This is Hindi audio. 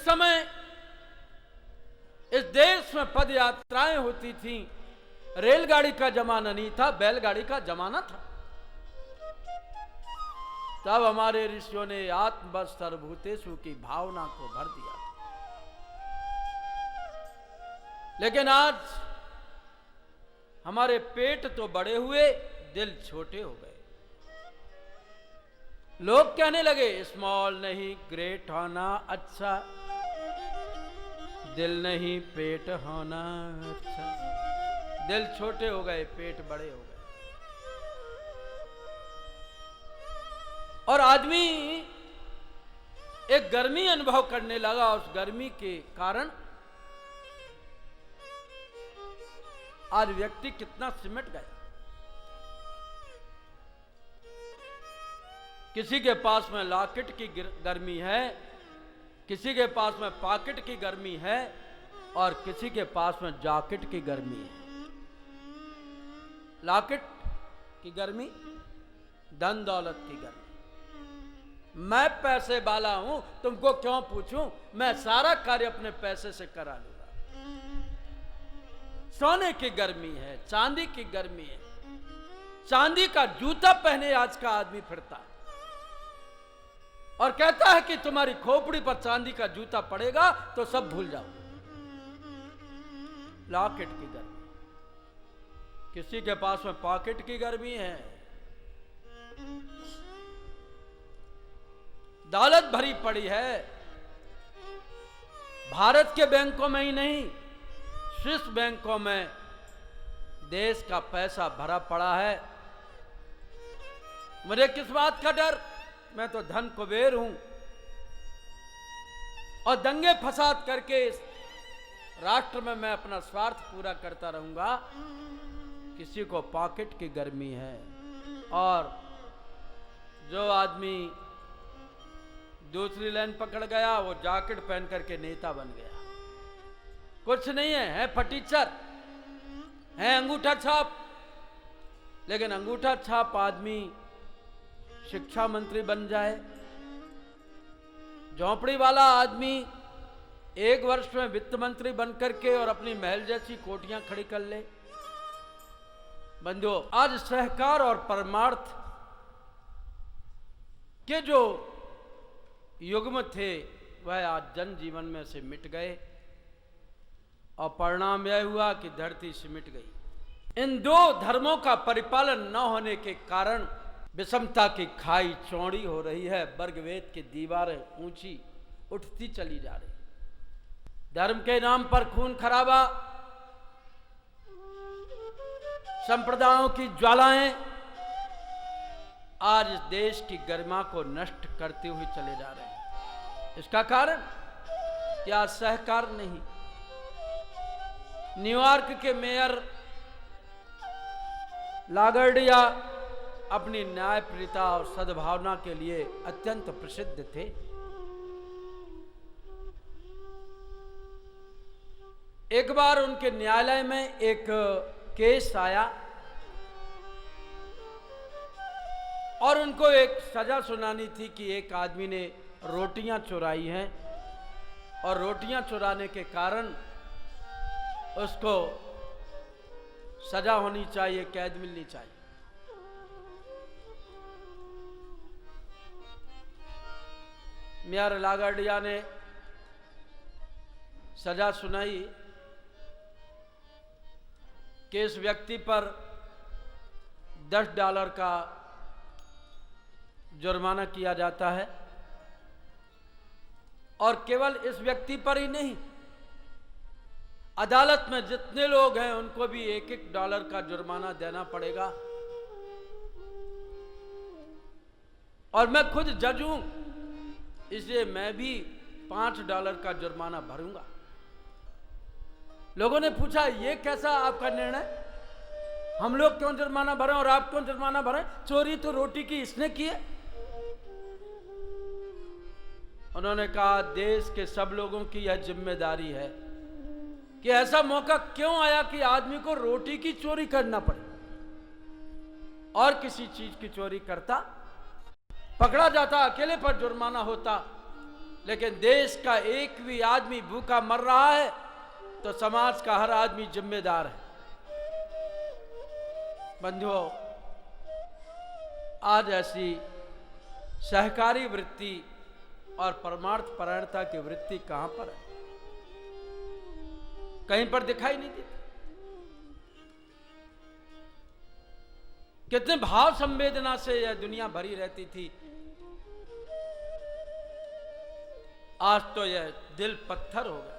समय इस देश में पद यात्राएं होती थीं, रेलगाड़ी का जमाना नहीं था, बैलगाड़ी का जमाना था। तब हमारे ऋषियों ने आत्मवश सर्वभूतेषु की भावना को भर दिया। लेकिन आज हमारे पेट तो बड़े हुए, दिल छोटे हो गए। लोग कहने लगे स्मॉल नहीं ग्रेट होना अच्छा, दिल नहीं पेट होना अच्छा। दिल छोटे हो गए, पेट बड़े हो गए। और आदमी एक गर्मी अनुभव करने लगा। उस गर्मी के कारण आज व्यक्ति कितना सिमट गया। किसी के पास में लॉकेट की गर्मी है, किसी के पास में पॉकेट की गर्मी है, और किसी के पास में जैकेट की गर्मी है। लॉकेट की गर्मी, धन दौलत की गर्मी। मैं पैसे वाला हूं, तुमको क्यों पूछूं, मैं सारा कार्य अपने पैसे से करा लूंगा। सोने की गर्मी है, चांदी की गर्मी है। चांदी का जूता पहने आज का आदमी फिरता है और कहता है कि तुम्हारी खोपड़ी पर चांदी का जूता पड़ेगा तो सब भूल जाओ। लॉकेट की गर्मी। किसी के पास में पॉकेट की गर्मी है। दौलत भरी पड़ी है। भारत के बैंकों में ही नहीं, स्विस बैंकों में देश का पैसा भरा पड़ा है। मुझे किस बात का डर, मैं तो धन कुबेर हूं और दंगे फसाद करके इस राष्ट्र में मैं अपना स्वार्थ पूरा करता रहूंगा। किसी को पॉकेट की गर्मी है। और जो आदमी दूसरी लाइन पकड़ गया वो जैकेट पहन करके नेता बन गया। कुछ नहीं है फटीचर, है अंगूठा छाप। लेकिन अंगूठा छाप आदमी शिक्षा मंत्री बन जाए, झोंपड़ी वाला आदमी एक वर्ष में वित्त मंत्री बन करके और अपनी महल जैसी कोठियां खड़ी कर ले। बंधुओं, आज सहकार और परमार्थ के जो युग्म थे वह आज जनजीवन में से मिट गए और परिणाम यह हुआ कि धरती सिमट गई। इन दो धर्मों का परिपालन न होने के कारण विषमता की खाई चौड़ी हो रही है। वर्गवेद की दीवारें ऊंची उठती चली जा रही। धर्म के नाम पर खून खराबा, संप्रदायों की ज्वालाएं आज इस देश की गरिमा को नष्ट करते हुए चले जा रहे हैं। इसका कारण क्या सहकार नहीं। न्यूयॉर्क के मेयर लागार्डिया अपनी न्यायप्रियता और सद्भावना के लिए अत्यंत प्रसिद्ध थे। एक बार उनके न्यायालय में एक केस आया और उनको एक सजा सुनानी थी कि एक आदमी ने रोटियां चुराई हैं और रोटियां चुराने के कारण उसको सजा होनी चाहिए, कैद मिलनी चाहिए। मेयर लागार्डिया ने सजा सुनाई कि इस व्यक्ति पर $10 का जुर्माना किया जाता है और केवल इस व्यक्ति पर ही नहीं, अदालत में जितने लोग हैं उनको भी $1 का जुर्माना देना पड़ेगा। और मैं खुद जज हूं, इसलिए मैं भी $5 का जुर्माना भरूंगा। लोगों ने पूछा ये कैसा आपका निर्णय, हम लोग क्यों जुर्माना भरें और आप क्यों जुर्माना भरें, चोरी तो रोटी की इसने की है। उन्होंने कहा देश के सब लोगों की यह जिम्मेदारी है कि ऐसा मौका क्यों आया कि आदमी को रोटी की चोरी करना पड़े, और किसी चीज की चोरी करता पकड़ा जाता, अकेले पर जुर्माना होता। लेकिन देश का एक भी आदमी भूखा मर रहा है तो समाज का हर आदमी जिम्मेदार है। बंधुओं, आज ऐसी सहकारी वृत्ति और परमार्थ परायणता की वृत्ति कहां पर है? कहीं पर दिखाई नहीं देती। कितने भाव संवेदना से यह दुनिया भरी रहती थी, आज तो यह दिल पत्थर हो गया।